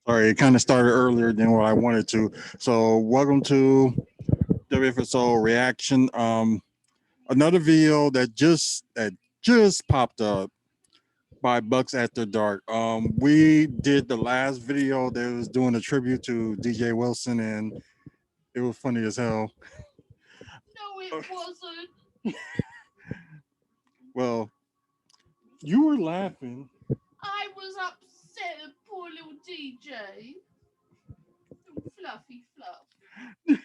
Sorry, it kind of started earlier than what I wanted to. So, welcome to WFSO reaction. Another video that just popped up by Bucks After Dark. We did the last video that was doing a tribute to DJ Wilson, and it was funny as hell. No, it wasn't. Well, you were laughing. I was upset at poor little DJ. Fluffy fluff.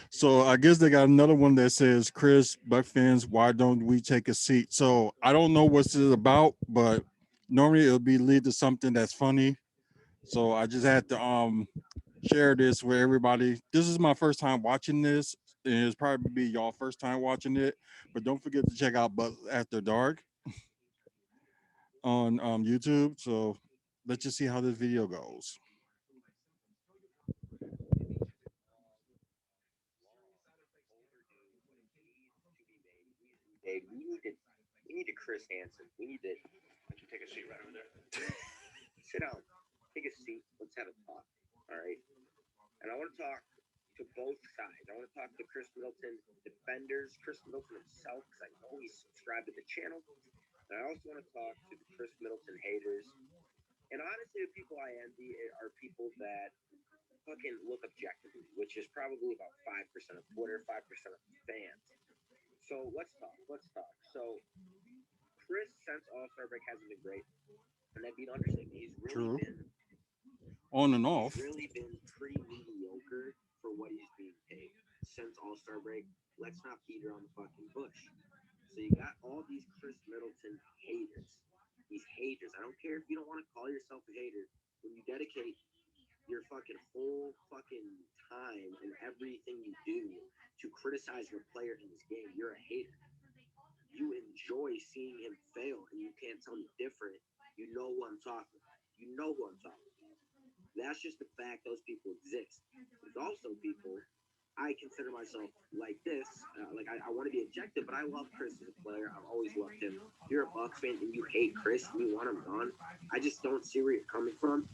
So I guess they got another one that says, "Chris, Buck fans, why don't we take a seat?" So I don't know what's it about, but normally it'll be lead to something that's funny. So I just had to share this with everybody. This is my first time watching this, and it's probably be y'all first time watching it. But don't forget to check out Buck After Dark on YouTube. So let's just see how this video goes. Hey, we need a Chris Hansen. We need to Why don't you take a seat right over there? sit down, take a seat, let's have a talk. All right. And I want to talk to both sides. I want to talk to Khris Middleton defenders, Khris Middleton himself, because I know he's subscribed to the channel. And I also want to talk to the Khris Middleton haters. And honestly, the people I envy are people that fucking look objectively, which is probably about 5% of Twitter, 5% of fans. So let's talk. Let's talk. So Chris, since All-Star break, hasn't been great, and that'd be an understatement. He's really True. been On and off. he's really been pretty mediocre for what he's being paid since All-Star break. Let's not beat around the fucking bush. So you got all these Khris Middleton haters. These haters. I don't care if you don't want to call yourself a hater. When you dedicate your fucking whole fucking time and everything you do to criticize your player in this game, you're a hater. You enjoy seeing him fail, and you can't tell me different. You know who I'm talking about. You know who I'm talking about. That's just the fact those people exist. There's also people, I consider myself like this. I want to be objective, but I love Chris as a player. I've always loved him. If you're a Bucks fan and you hate Chris and you want him gone, I just don't see where you're coming from.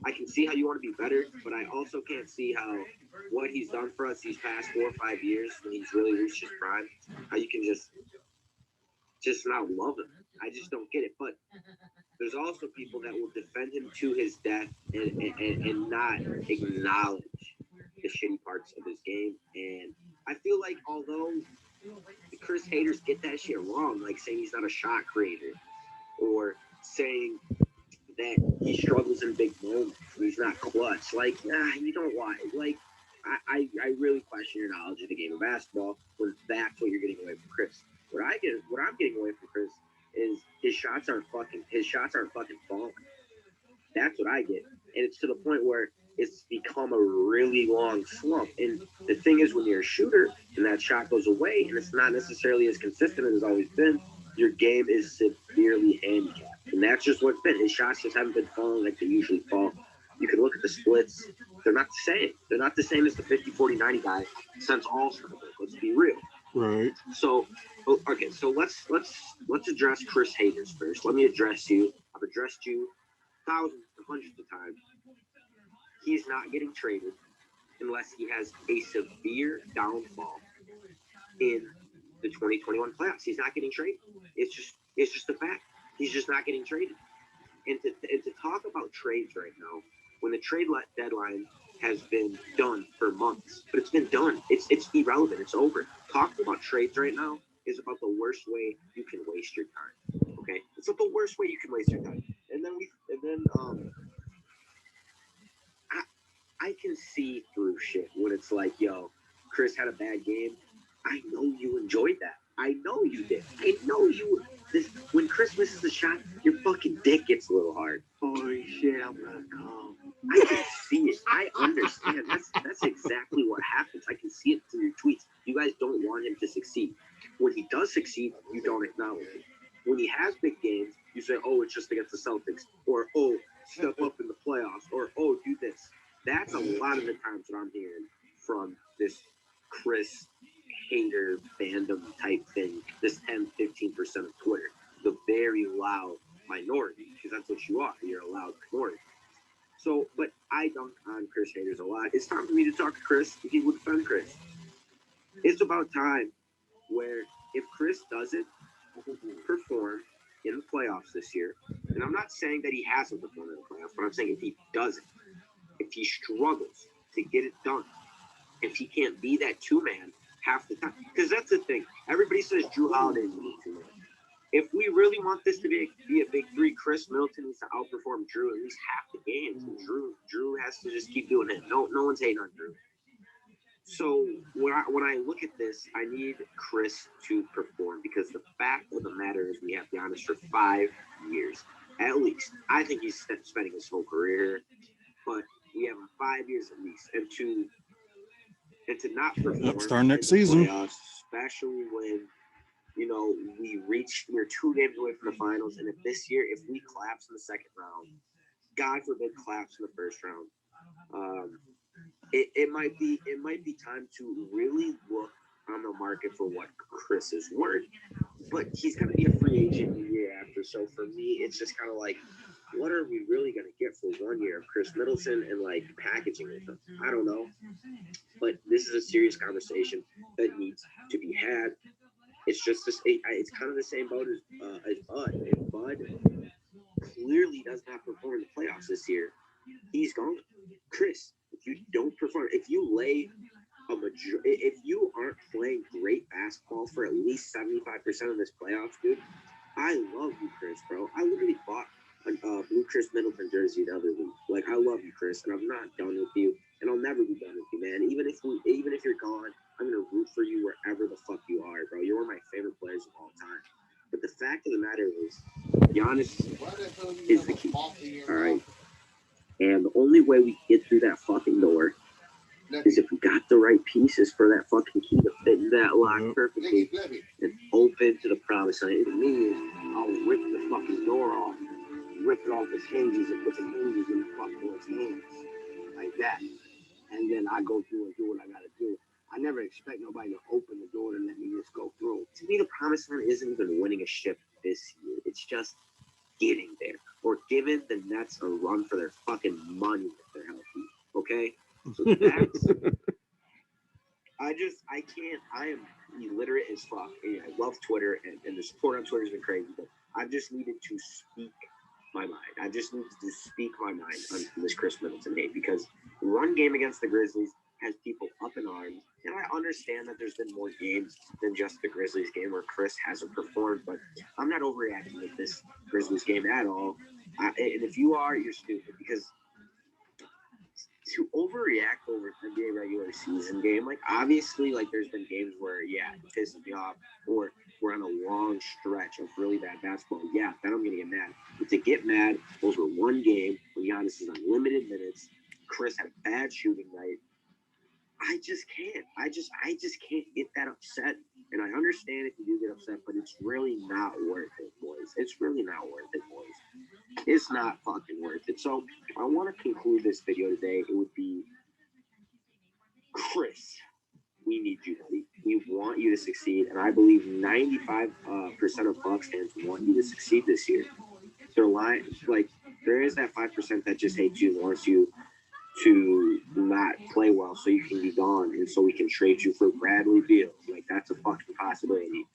I can see how you want to be better, but I also can't see how what he's done for us these past 4 or 5 years when he's really reached his prime, how you can just not love him. I just don't get it. But there's also people that will defend him to his death and not acknowledge the shitty parts of his game. And I feel like although the Chris haters get that shit wrong, like saying he's not a shot creator or saying that he struggles in big moments and he's not clutch. Like, you know why? Like, I really question your knowledge of the game of basketball when that's what you're getting away from Chris. What I'm getting away from Chris is his shots aren't fucking falling. That's what I get. And it's to the point where it's become a really long slump. And the thing is, when you're a shooter and that shot goes away and it's not necessarily as consistent as it's always been, your game is severely handicapped. And that's just what's been. His shots just haven't been falling like they usually fall. You can look at the splits. They're not the same. They're not the same as the 50, 40, 90 guy since All-Star break. Let's be real. Right. So, okay, so let's address Chris haters first. Let me address you. I've addressed you thousands and hundreds of times. He's not getting traded unless he has a severe downfall in the 2021 playoffs. He's not getting traded. It's just a fact. He's just not getting traded. And to talk about trades right now, when the trade deadline has been done for months, but it's been done. It's irrelevant. It's over. Talking about trades right now is about the worst way you can waste your time. Okay, it's not the worst way you can waste your time. And then I can see through shit when it's like, yo, Chris had a bad game. I know you enjoyed that. I know you did. I know you. When Chris misses a shot, your fucking dick gets a little hard. Holy shit, I'm gonna come. I can see it. I understand. That's exactly what happens. I can see it through your tweets. You guys don't want him to succeed. When he does succeed, you don't acknowledge it. When he has big games, you say, oh, it's just against the Celtics, or oh, step up in the playoffs, or oh, do this. That's a lot of the times that I'm hearing from this Chris hater fandom type thing, this 10, 15% of Twitter, the very loud minority. it's time for me to talk to Khris if he will defend Khris. It's about time where if Khris doesn't perform in the playoffs this year, and I'm not saying that he hasn't performed in the playoffs, but I'm saying if he doesn't, if he struggles to get it done, if he can't be that two-man half the time, because that's the thing. Everybody says Drew Holiday is the two-man. If we really want this to be a big three, Khris Middleton needs to outperform Drew at least half the games. And Drew has to just keep doing it. No one's hating on Drew. So when I look at this, I need Khris to perform because the fact of the matter is we have Giannis for 5 years at least. I think he's spending his whole career, but we have him 5 years at least, and to not perform Start next in the season, playoffs, especially when we're 2 games away from the finals, and if this year if we collapse in the second round, God forbid collapse in the first round, it might be time to really look on the market for what Khris is worth. But he's going to be a free agent the year after, so for me, it's just kind of like, what are we really going to get for 1 year of Khris Middleton and like packaging with him? I don't know, but this is a serious conversation that needs to be had. It's just it's kind of the same boat as Bud. If Bud clearly does not perform in the playoffs this year, he's gone. Khris, if you don't perform, if you aren't playing great basketball for at least 75% of this playoffs, dude, I love you, Khris, bro. I literally bought a blue Khris Middleton jersey the other week. Like, I love you, Khris, and I'm not done with you, and I'll never be done with you, man. Even if you're gone, I'm gonna root for you wherever the fuck you are, bro. You're one of my favorite players of all time. But the fact of the matter is, Giannis is the key. All right. And the only way we get through that fucking door is if we got the right pieces for that fucking key to fit in that lock perfectly and open to the promised land. It means I'll rip the fucking door off, rip it off its hinges and put the hinges in the fucking its hands. Like that. And then I go through and do what I gotta do. I never expect nobody to open the door and let me just go through. To me, the promised land isn't even winning a ship this year. It's just getting there. Or giving the Nets a run for their fucking money if they're healthy. Okay? So that's I am illiterate as fuck. And I love Twitter and the support on Twitter has been crazy, but I've just needed to speak my mind. I just needed to speak my mind on this Khris Middleton hate because one game against the Grizzlies has people up in arms. And I understand that there's been more games than just the Grizzlies game where Khris hasn't performed, but I'm not overreacting with this Grizzlies game at all. And if you are, you're stupid because to overreact over an NBA regular season game, like obviously, like there's been games where it pisses me off, or we're on a long stretch of really bad basketball. Yeah, then I'm gonna get mad. But to get mad over one game when Giannis is on limited minutes, Khris had a bad shooting night. I just can't. I just can't get that upset. And I understand if you do get upset, but it's really not worth it, boys. It's really not worth it, boys. It's not fucking worth it. So if I want to conclude this video today, it would be, Khris, we need you, buddy. We want you to succeed. And I believe 95% of Bucks fans want you to succeed this year. They're lying. Like, there is that 5% that just hates you and wants you to not play well so you can be gone and so we can trade you for Bradley Beal. Like, that's a fucking possibility.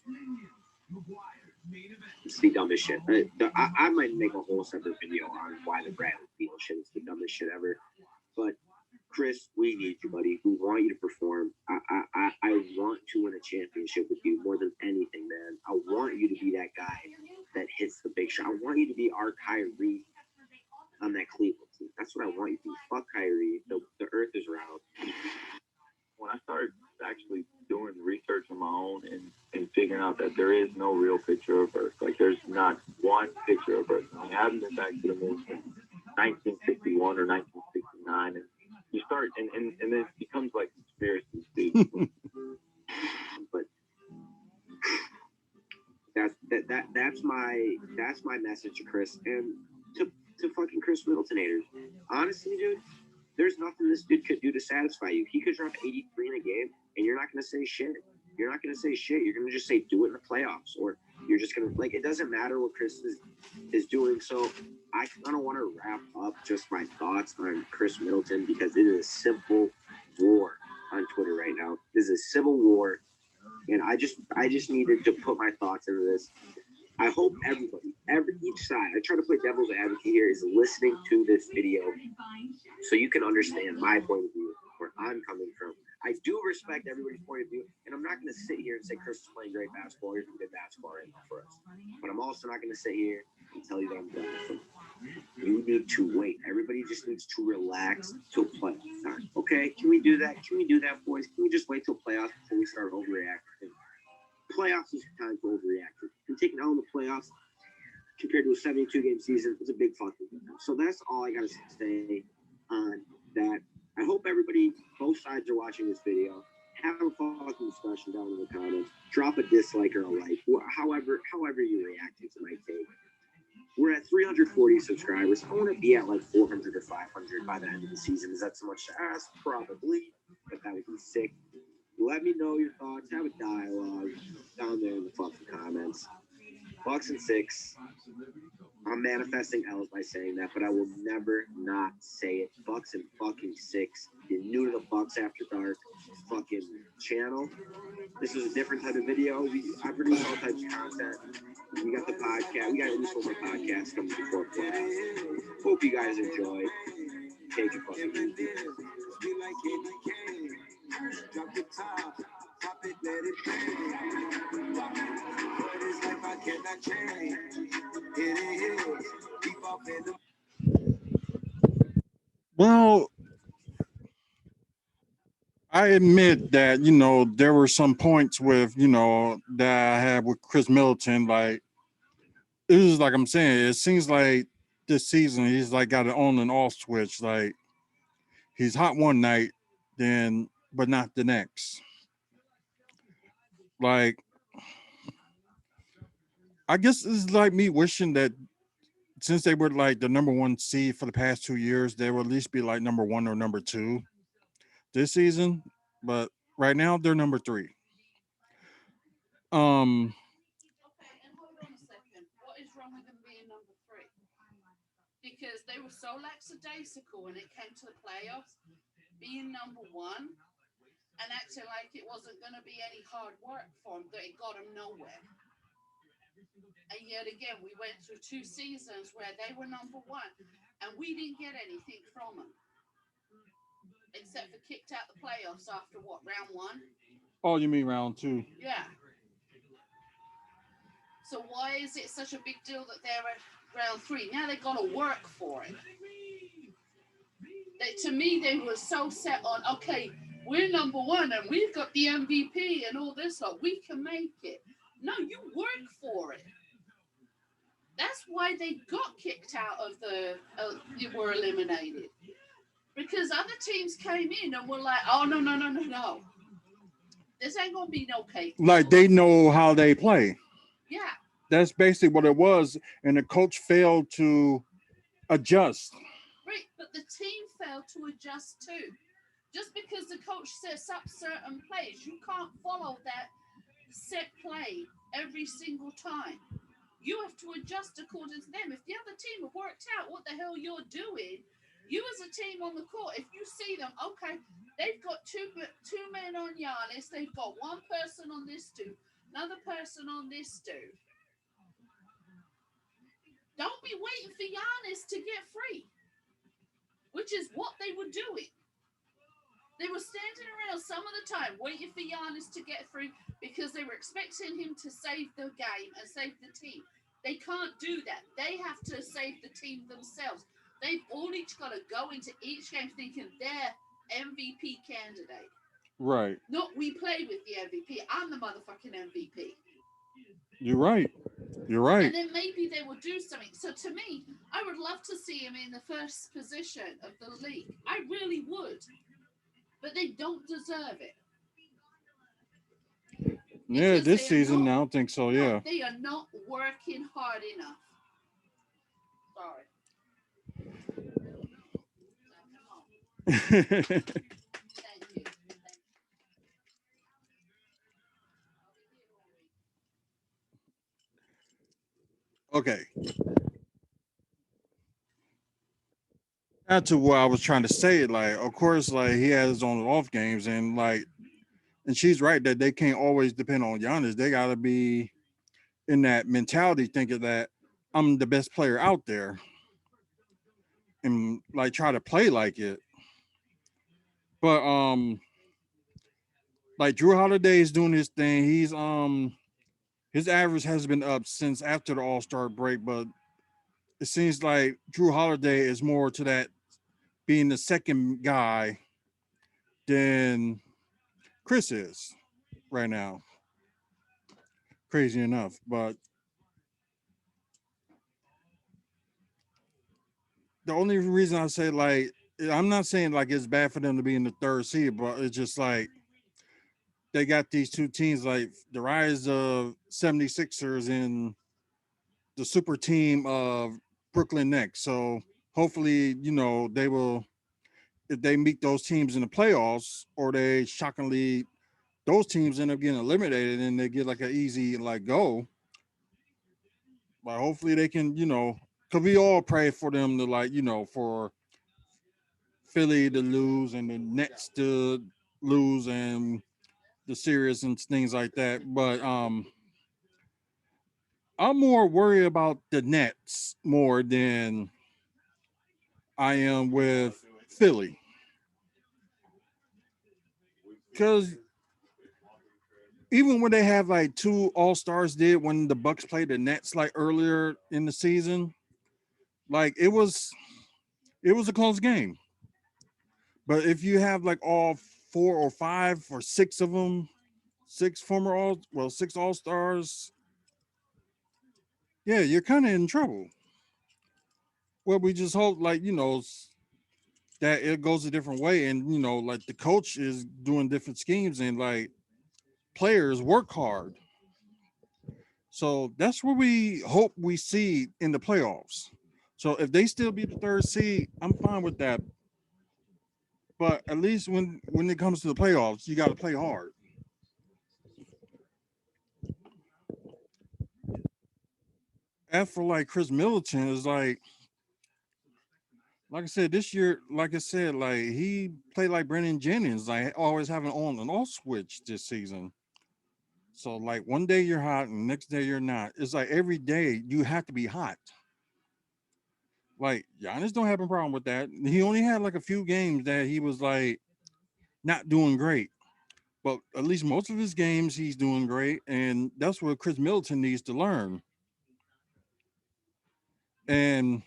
It's the dumbest shit. I might make a whole separate video on why the Bradley Beal shit is the dumbest shit ever. But Khris, we need you, buddy. We want you to perform. I want to win a championship with you more than anything, man. I want you to be that guy that hits the big shot. I want you to be our Kyrie on that Cleveland team. That's what I want you to be. Fuck Kyrie. The earth is round. When I started actually doing research on my own and figuring out that there is no real picture of Earth, like there's not one picture of Earth. I haven't been back to the moon since 1961 or 1969, and you start and then it becomes like conspiracy theories. But that's my message to Khris and to fucking Khris Middleton haters. Honestly, dude, there's nothing this dude could do to satisfy you. He could drop 83 in a game, and you're not gonna say shit. You're not gonna say shit. You're gonna just say do it in the playoffs, or you're you're just gonna like. It doesn't matter what Khris is doing. So I kind of want to wrap up just my thoughts on Khris Middleton because it is a civil war on Twitter right now. This is a civil war, and I just needed to put my thoughts into this. I hope everybody, each side, I try to play devil's advocate here, is listening to this video so you can understand my point of view, where I'm coming from. I do respect everybody's point of view, and I'm not going to sit here and say Khris is playing great basketball. Here's some good basketball right now for us. But I'm also not going to sit here and tell you that I'm done. You need to wait. Everybody just needs to relax till playoff time. Okay? Can we do that? Can we do that, boys? Can we just wait till playoffs before we start overreacting? Playoffs is time to overreact. And taking out the playoffs compared to a 72-game season is a big fucking deal. So that's all I got to say on that. I hope everybody, both sides are watching this video. Have a fucking discussion down in the comments. Drop a dislike or a like. However you reacting to my take. We're at 340 subscribers. I want to be at like 400 or 500 by the end of the season. Is that so much to ask? Probably. But that would be sick. Let me know your thoughts. Have a dialogue down there in the fucking comments. Bucks and 6. I'm manifesting L's by saying that, but I will never not say it. Bucks and fucking 6. If you're new to the Bucks After Dark fucking channel, this is a different type of video. I produce all types of content. We got the podcast. We got at least one more podcast coming before playoffs. Hope you guys enjoy. Take it fucking easy. Drop the top it, let it bang. But it's like I cannot change. It is. Keep up in the. Well, I admit that, there were some points with, that I had with Khris Middleton. Like, it was like I'm saying, it seems like this season he's like got an on and off switch. Like, he's hot one night, but not the next. Like, I guess it's like me wishing that since they were like the number one seed for the past 2 years, they would at least be like number 1 or number 2 this season. But right now they're number 3. Okay, and hold on a second. What is wrong with them being number 3? Because they were so lackadaisical when it came to the playoffs, being number 1 and acting like it wasn't going to be any hard work for them, that it got them nowhere. And yet again, we went through 2 seasons where they were number 1 and we didn't get anything from them. Except for kicked out the playoffs after what, round 1? Oh, you mean round 2? Yeah. So why is it such a big deal that they're at round 3? Now they've got to work for it. To me, they were so set on, okay, we're number 1 and we've got the MVP and all this stuff. We can make it. No, you work for it. That's why they got kicked out of you were eliminated. Because other teams came in and were like, oh, no. This ain't going to be no cake. Like, they know how they play. Yeah. That's basically what it was. And the coach failed to adjust. Right, but the team failed to adjust too. Just because the coach sets up certain plays, you can't follow that set play every single time. You have to adjust according to them. If the other team have worked out what the hell you're doing, you as a team on the court, if you see them, okay, they've got two men on Giannis, they've got one person on this dude, another person on this dude. Don't be waiting for Giannis to get free, which is what they were doing. They were standing around some of the time waiting for Giannis to get free because they were expecting him to save the game and save the team. They can't do that. They have to save the team themselves. They've all each got to go into each game thinking they're MVP candidate. Right. Not we play with the MVP. I'm the motherfucking MVP. You're right. You're right. And then maybe they will do something. So to me, I would love to see him in the first position of the league. I really would. But they don't deserve it. Yeah, this season, I don't think so, yeah. They are not working hard enough. Sorry. Thank you. Okay. Add to what I was trying to say, like, of course, like he has his own off games, and like, and she's right that they can't always depend on Giannis. They gotta be in that mentality, thinking that I'm the best player out there, and like try to play like it. But like Drew Holiday is doing his thing. His average has been up since after the All Star break, but it seems like Drew Holiday is more to that being the second guy than Chris is right now. Crazy enough, but the only reason I say like I'm not saying like it's bad for them to be in the third seed, but it's just like they got these two teams like the rise of 76ers and the super team of Brooklyn Nets. So hopefully, they will if they meet those teams in the playoffs or they shockingly those teams end up getting eliminated and they get like an easy like go. But hopefully they can, because we all pray for them to like, for Philly to lose and the Nets to lose and the series and things like that. But I'm more worried about the Nets more than I am with Philly. Because even when they have like two all stars did when the Bucks played the Nets like earlier in the season, like it was a close game. But if you have like all four or five or six of them, six all stars, yeah, you're kind of in trouble. Well, we just hope like that it goes a different way, and like the coach is doing different schemes, and like players work hard. So that's what we hope we see in the playoffs. So if they still be the third seed, I'm fine with that. But at least when it comes to the playoffs, you got to play hard. As for like Chris Middleton is like I said this year, like I said, like he played like Brennan Jennings, like always having on and off switch this season. So like one day you're hot and the next day you're not. It's like every day you have to be hot. Like Giannis don't have a problem with that. He only had like a few games that he was like not doing great. But at least most of his games he's doing great. And that's what Chris Middleton needs to learn. And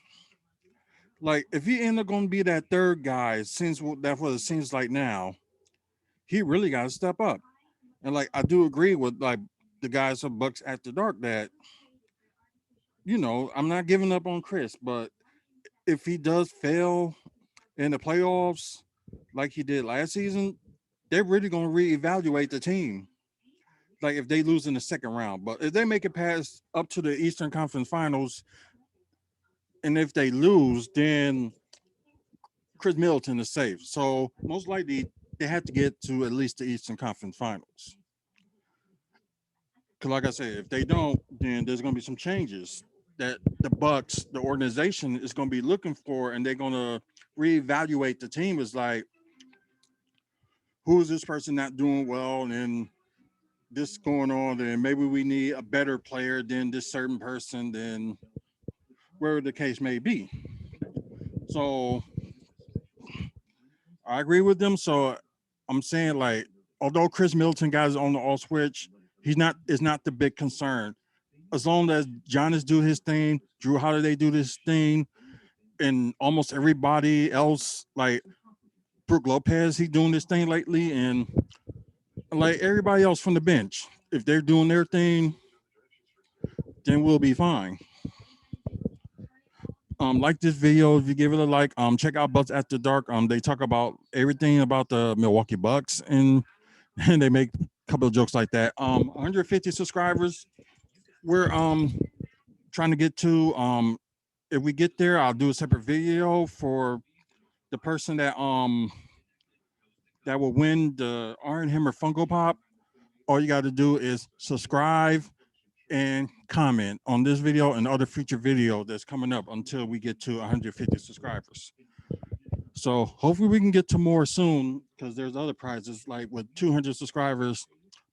like if he end up gonna be that third guy, since that's what it seems like now, he really gotta step up. And like I do agree with like the guys from Bucks After Dark that, I'm not giving up on Chris, but if he does fail in the playoffs like he did last season, they're really going to reevaluate the team. Like if they lose in the second round, but if they make it past up to the Eastern Conference Finals, and if they lose, then Chris Middleton is safe. So most likely they have to get to at least the Eastern Conference Finals. Because like I said, if they don't, then there's going to be some changes that the Bucks, the organization, is going to be looking for, and they're going to reevaluate the team. Is like, who is this person not doing well, and this going on, and maybe we need a better player than this certain person, than wherever the case may be. So I agree with them. So I'm saying like, although Chris Middleton got his own all switch, he's not is not the big concern. As long as Giannis do his thing, Drew Holiday do this thing, and almost everybody else like Brook Lopez, he doing this thing lately, and like everybody else from the bench, if they're doing their thing, then we'll be fine. Like this video if you give it a like. Check out Bucks After Dark. They talk about everything about the Milwaukee Bucks, and and they make a couple of jokes like that. 150 subscribers we're trying to get to. If we get there, I'll do a separate video for the person that will win the Iron Hammer Funko Pop. All you got to do is subscribe and comment on this video and other future video that's coming up until we get to 150 subscribers. So hopefully we can get to more soon, because there's other prizes like with 200 subscribers,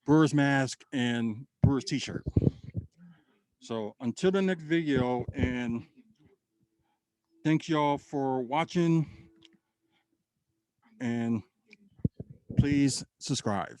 Brewers mask and Brewers t-shirt. So until the next video, and thank y'all for watching, and please subscribe.